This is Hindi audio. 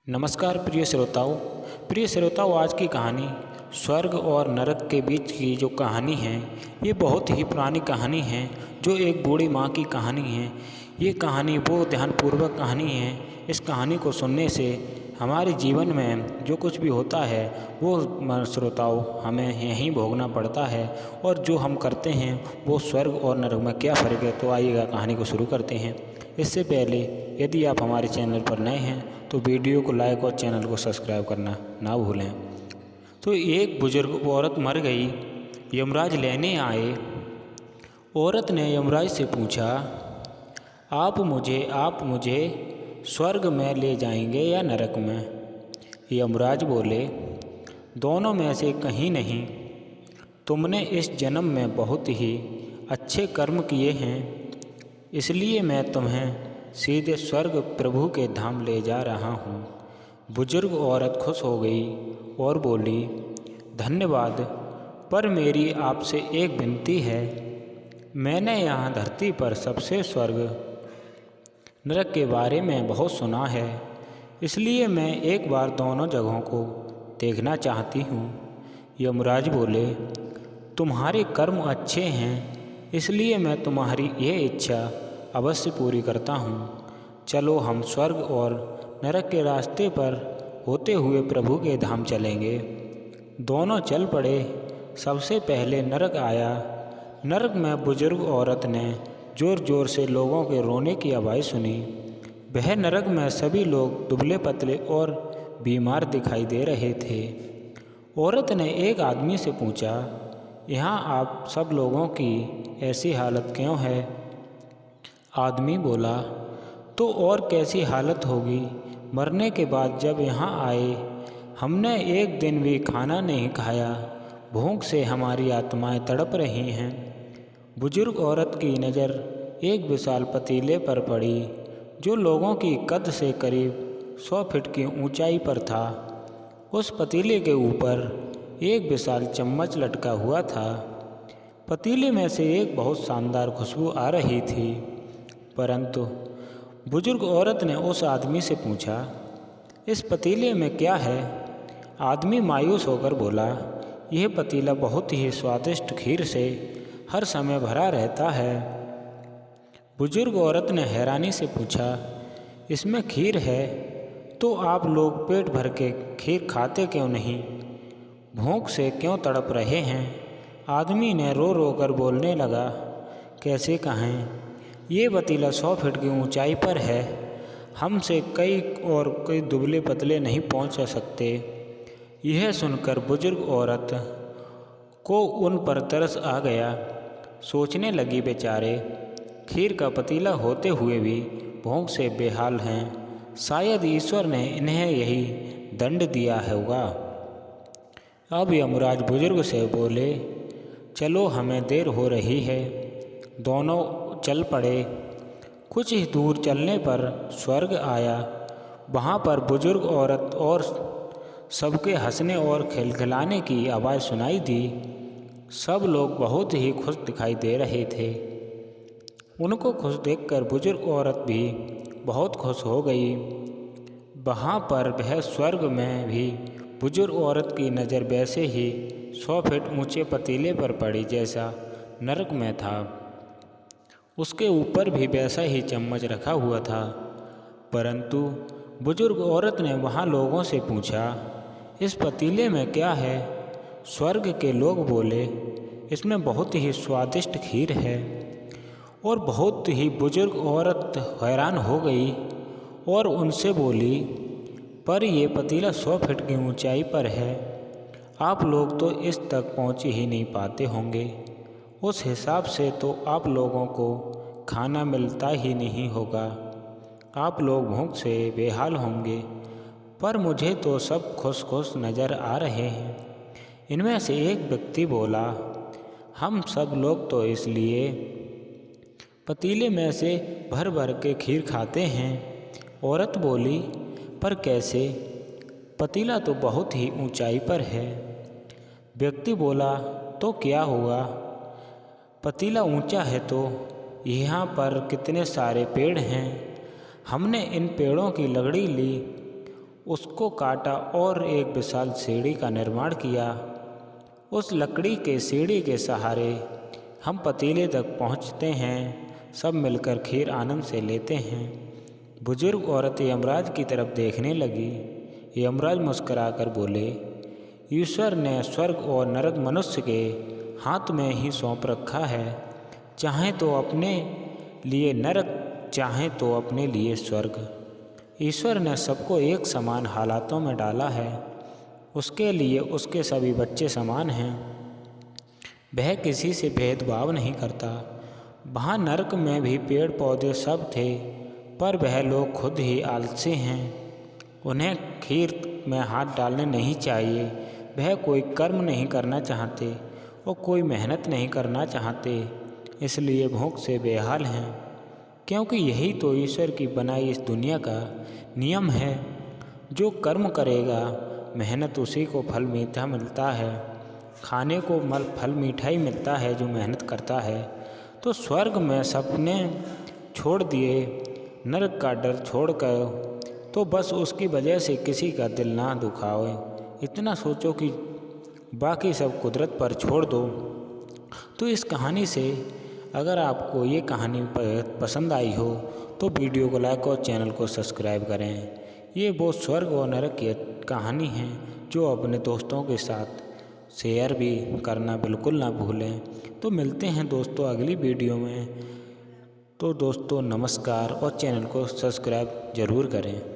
नमस्कार प्रिय श्रोताओं, आज की कहानी स्वर्ग और नरक के बीच की जो कहानी है ये बहुत ही पुरानी कहानी है। जो एक बूढ़ी माँ की कहानी है। ये कहानी बहुत ध्यानपूर्वक कहानी है। इस कहानी को सुनने से हमारे जीवन में जो कुछ भी होता है वो श्रोताओं हमें यहीं भोगना पड़ता है, और जो हम करते हैं वो स्वर्ग और नरक में क्या फ़र्क है। तो आइएगा कहानी को शुरू करते हैं। इससे पहले यदि आप हमारे चैनल पर नए हैं तो वीडियो को लाइक और चैनल को सब्सक्राइब करना ना भूलें। तो एक बुजुर्ग औरत मर गई, यमराज लेने आए। औरत ने यमराज से पूछा, आप मुझे स्वर्ग में ले जाएंगे या नरक में। यमराज बोले, दोनों में से कहीं नहीं। तुमने इस जन्म में बहुत ही अच्छे कर्म किए हैं, इसलिए मैं तुम्हें सीधे स्वर्ग प्रभु के धाम ले जा रहा हूँ। बुजुर्ग औरत खुश हो गई और बोली, धन्यवाद, पर मेरी आपसे एक विनती है। मैंने यहाँ धरती पर सबसे स्वर्ग नरक के बारे में बहुत सुना है, इसलिए मैं एक बार दोनों जगहों को देखना चाहती हूँ। यमराज बोले, तुम्हारे कर्म अच्छे हैं, इसलिए मैं तुम्हारी ये इच्छा अवश्य पूरी करता हूँ। चलो हम स्वर्ग और नरक के रास्ते पर होते हुए प्रभु के धाम चलेंगे। दोनों चल पड़े। सबसे पहले नरक आया। नरक में बुजुर्ग औरत ने ज़ोर ज़ोर से लोगों के रोने की आवाज़ सुनी। वह नरक में सभी लोग दुबले पतले और बीमार दिखाई दे रहे थे। औरत ने एक आदमी से पूछा, यहाँ आप सब लोगों की ऐसी हालत क्यों है। आदमी बोला, तो और कैसी हालत होगी। मरने के बाद जब यहाँ आए हमने एक दिन भी खाना नहीं खाया, भूख से हमारी आत्माएं तड़प रही हैं। बुजुर्ग औरत की नज़र एक विशाल पतीले पर पड़ी, जो लोगों की कद से करीब 100 फीट की ऊंचाई पर था। उस पतीले के ऊपर एक विशाल चम्मच लटका हुआ था। पतीले में से एक बहुत शानदार खुशबू आ रही थी। परंतु बुजुर्ग औरत ने उस आदमी से पूछा, इस पतीले में क्या है। आदमी मायूस होकर बोला, यह पतीला बहुत ही स्वादिष्ट खीर से हर समय भरा रहता है। बुजुर्ग औरत ने हैरानी से पूछा, इसमें खीर है तो आप लोग पेट भर के खीर खाते क्यों नहीं, भूख से क्यों तड़प रहे हैं। आदमी ने रो रो कर बोलने लगा, कैसे कहें, ये पतीला 100 फीट की ऊंचाई पर है, हमसे कई दुबले पतले नहीं पहुंच सकते। यह सुनकर बुजुर्ग औरत को उन पर तरस आ गया। सोचने लगी, बेचारे खीर का पतीला होते हुए भी भूख से बेहाल हैं, शायद ईश्वर ने इन्हें यही दंड दिया होगा। अब यमराज बुजुर्ग से बोले, चलो हमें देर हो रही है। दोनों चल पड़े। कुछ ही दूर चलने पर स्वर्ग आया। वहाँ पर बुजुर्ग औरत और सबके हंसने और खिलखिलाने की आवाज़ सुनाई दी। सब लोग बहुत ही खुश दिखाई दे रहे थे। उनको खुश देखकर बुजुर्ग औरत भी बहुत खुश हो गई। वहाँ पर वह स्वर्ग में भी बुजुर्ग औरत की नज़र वैसे ही 100 फीट ऊंचे पतीले पर पड़ी जैसा नरक में था। उसके ऊपर भी वैसा ही चम्मच रखा हुआ था। परंतु बुजुर्ग औरत ने वहाँ लोगों से पूछा, इस पतीले में क्या है। स्वर्ग के लोग बोले, इसमें बहुत ही स्वादिष्ट खीर है। और बहुत ही बुजुर्ग औरत हैरान हो गई और उनसे बोली, पर ये पतीला 100 फीट की ऊंचाई पर है, आप लोग तो इस तक पहुँच ही नहीं पाते होंगे। उस हिसाब से तो आप लोगों को खाना मिलता ही नहीं होगा, आप लोग भूख से बेहाल होंगे। पर मुझे तो सब खुश खुश नज़र आ रहे हैं। इनमें से एक व्यक्ति बोला, हम सब लोग तो इसलिए पतीले में से भर भर के खीर खाते हैं। औरत बोली, पर कैसे, पतीला तो बहुत ही ऊंचाई पर है। व्यक्ति बोला, तो क्या हुआ, पतीला ऊंचा है तो यहाँ पर कितने सारे पेड़ हैं, हमने इन पेड़ों की लकड़ी ली उसको काटा और एक विशाल सीढ़ी का निर्माण किया। उस लकड़ी के सीढ़ी के सहारे हम पतीले तक पहुँचते हैं। सब मिलकर खीर आनंद से लेते हैं। बुजुर्ग औरत यमराज की तरफ देखने लगी। यमराज मुस्कुराकर बोले, ईश्वर ने स्वर्ग और नरक मनुष्य के हाथ में ही सौंप रखा है। चाहे तो अपने लिए नरक, चाहे तो अपने लिए स्वर्ग। ईश्वर ने सबको एक समान हालातों में डाला है। उसके लिए उसके सभी बच्चे समान हैं। वह किसी से भेदभाव नहीं करता। वहाँ नरक में भी पेड़ पौधे सब थे, पर वह लोग खुद ही आलसी हैं। उन्हें खीर में हाथ डालने नहीं चाहिए। वह कोई कर्म नहीं करना चाहते और कोई मेहनत नहीं करना चाहते, इसलिए भूख से बेहाल हैं। क्योंकि यही तो ईश्वर की बनाई इस दुनिया का नियम है। जो कर्म करेगा, मेहनत उसी को फल मीठा मिलता है। खाने को फल मीठा ही मिलता है जो मेहनत करता है। तो स्वर्ग में सपने छोड़ दिए, नरक का डर छोड़कर तो बस उसकी वजह से किसी का दिल ना दुखाओ। इतना सोचो कि बाकी सब कुदरत पर छोड़ दो। तो इस कहानी से अगर आपको ये कहानी पसंद आई हो तो वीडियो को लाइक और चैनल को सब्सक्राइब करें। ये वो स्वर्ग और नरक की कहानी है जो अपने दोस्तों के साथ शेयर भी करना बिल्कुल ना भूलें। तो मिलते हैं दोस्तों अगली वीडियो में। तो दोस्तों नमस्कार और चैनल को सब्सक्राइब ज़रूर करें।